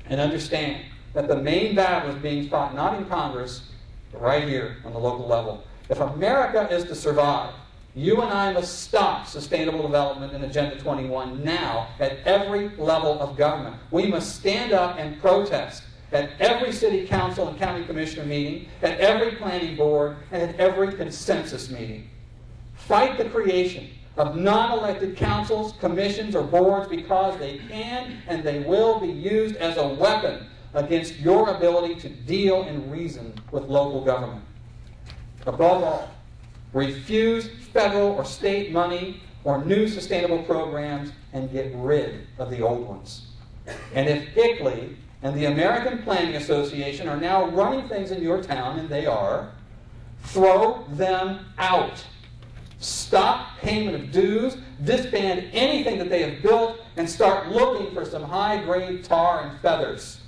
And understand that the main battle is being fought not in Congress, but right here on the local level. If America is to survive, you and I must stop sustainable development in Agenda 21 now at every level of government. We must stand up and protest at every city council and county commissioner meeting, at every planning board, and at every consensus meeting. Fight the creation of non-elected councils, commissions, or boards because they can and they will be used as a weapon against your ability to deal and reason with local government. Above all, refuse federal or state money or new sustainable programs and get rid of the old ones. And if ICLEI and the American Planning Association are now running things in your town, and they are, throw them out. Stop payment of dues, disband anything that they have built, and start looking for some high-grade tar and feathers.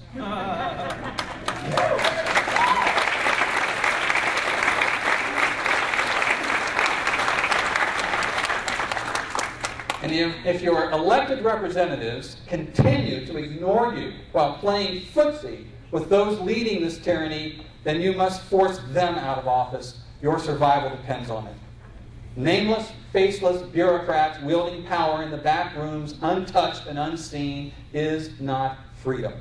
And if your elected representatives continue to ignore you while playing footsie with those leading this tyranny, then you must force them out of office. Your survival depends on it. Nameless, faceless bureaucrats wielding power in the back rooms, untouched and unseen, is not freedom.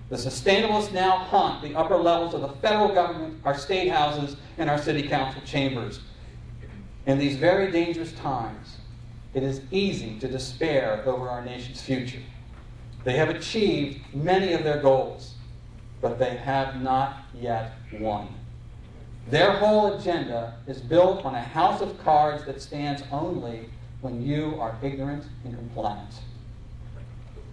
The sustainabilists now haunt the upper levels of the federal government, our state houses, and our city council chambers. In these very dangerous times, it is easy to despair over our nation's future. They have achieved many of their goals, but they have not yet won. Their whole agenda is built on a house of cards that stands only when you are ignorant and compliant.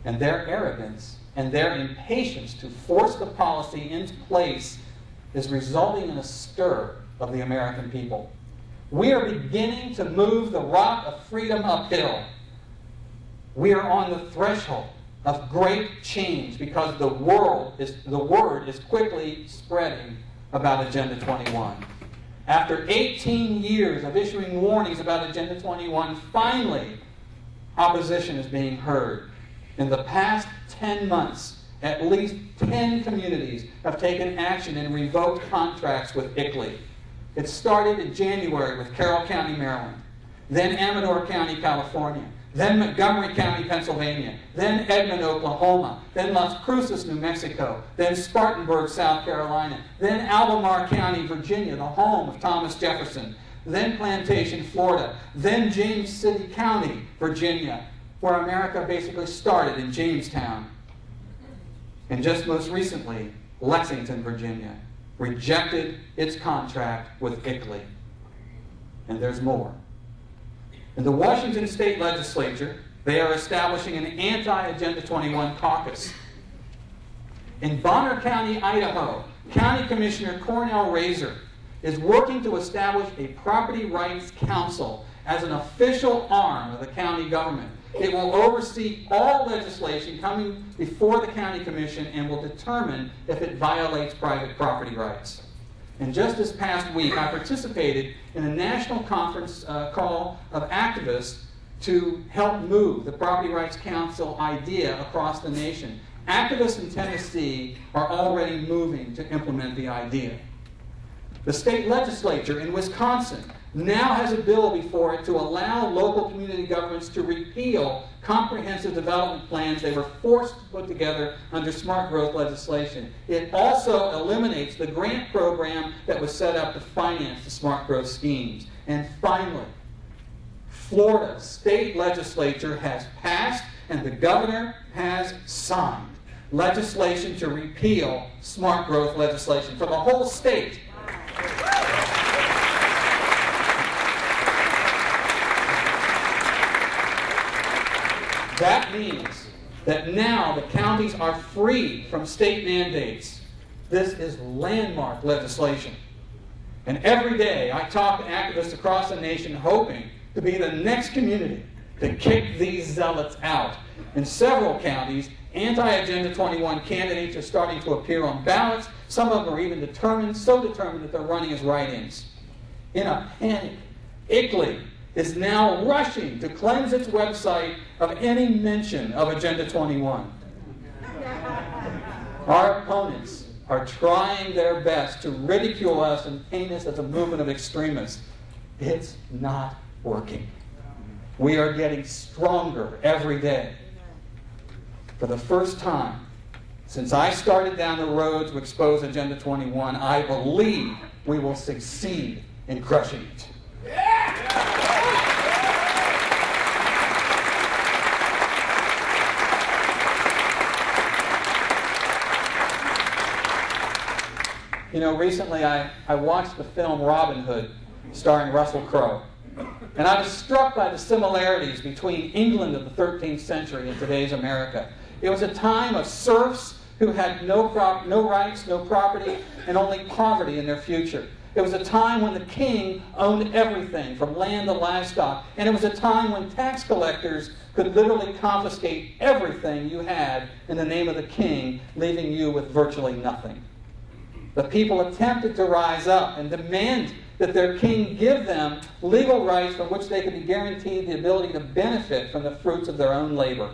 And their arrogance and their impatience to force the policy into place is resulting in a stir of the American people. We are beginning to move the rock of freedom uphill. We are on the threshold of great change because the word is quickly spreading about Agenda 21. After 18 years of issuing warnings about Agenda 21, finally, opposition is being heard. In the past 10 months, at least 10 communities have taken action and revoked contracts with ICLEI. It started in January with Carroll County, Maryland, then Amador County, California, then Montgomery County, Pennsylvania, then Edmond, Oklahoma, then Las Cruces, New Mexico, then Spartanburg, South Carolina, then Albemarle County, Virginia, the home of Thomas Jefferson, then Plantation, Florida, then James City County, Virginia, where America basically started in Jamestown. And just most recently, Lexington, Virginia, rejected its contract with Italy. And there's more. In the Washington State Legislature, they are establishing an anti-Agenda 21 caucus. In Bonner County, Idaho, County Commissioner Cornell Razor is working to establish a property rights council as an official arm of the county government. It will oversee all legislation coming before the county commission and will determine if it violates private property rights. And just this past week, I participated in a national conference call of activists to help move the Property Rights Council idea across the nation. Activists in Tennessee are already moving to implement the idea. The state legislature in Wisconsin now has a bill before it to allow local community governments to repeal comprehensive development plans they were forced to put together under smart growth legislation. It also eliminates the grant program that was set up to finance the smart growth schemes. And finally, Florida state legislature has passed and the governor has signed legislation to repeal smart growth legislation for the whole state. That means that now the counties are free from state mandates. This is landmark legislation. And every day I talk to activists across the nation hoping to be the next community to kick these zealots out. In several counties, anti-Agenda 21 candidates are starting to appear on ballots. Some of them are even so determined that they're running as write-ins. In a panic, Italy is now rushing to cleanse its website of any mention of Agenda 21. Our opponents are trying their best to ridicule us and paint us as a movement of extremists. It's not working. We are getting stronger every day. For the first time since I started down the road to expose Agenda 21, I believe we will succeed in crushing it. You know, recently I watched the film Robin Hood, starring Russell Crowe. And I was struck by the similarities between England of the 13th century and today's America. It was a time of serfs who had no rights, no property, and only poverty in their future. It was a time when the king owned everything, from land to livestock. And it was a time when tax collectors could literally confiscate everything you had in the name of the king, leaving you with virtually nothing. The people attempted to rise up and demand that their king give them legal rights from which they could be guaranteed the ability to benefit from the fruits of their own labor.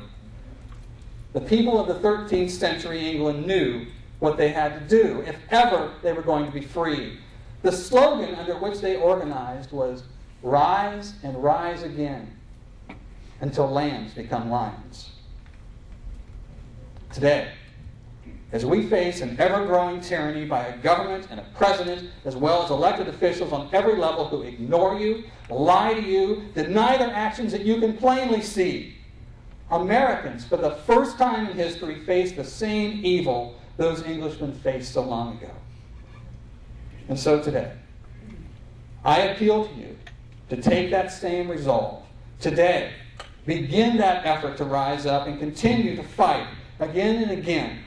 The people of the 13th century England knew what they had to do if ever they were going to be free. The slogan under which they organized was, "Rise and rise again until lambs become lions." Today, as we face an ever-growing tyranny by a government and a president, as well as elected officials on every level who ignore you, lie to you, deny their actions that you can plainly see, Americans, for the first time in history, face the same evil those Englishmen faced so long ago. And so today, I appeal to you to take that same resolve. Today, begin that effort to rise up and continue to fight again and again.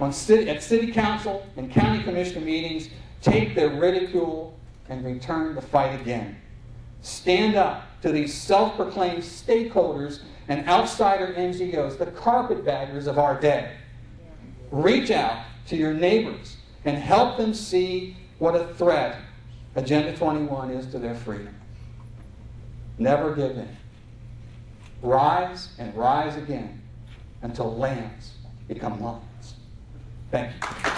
At city council and county commissioner meetings, take their ridicule and return to fight again. Stand up to these self-proclaimed stakeholders and outsider NGOs, the carpetbaggers of our day. Reach out to your neighbors and help them see what a threat Agenda 21 is to their freedom. Never give in. Rise and rise again until lambs become lions. Thank you.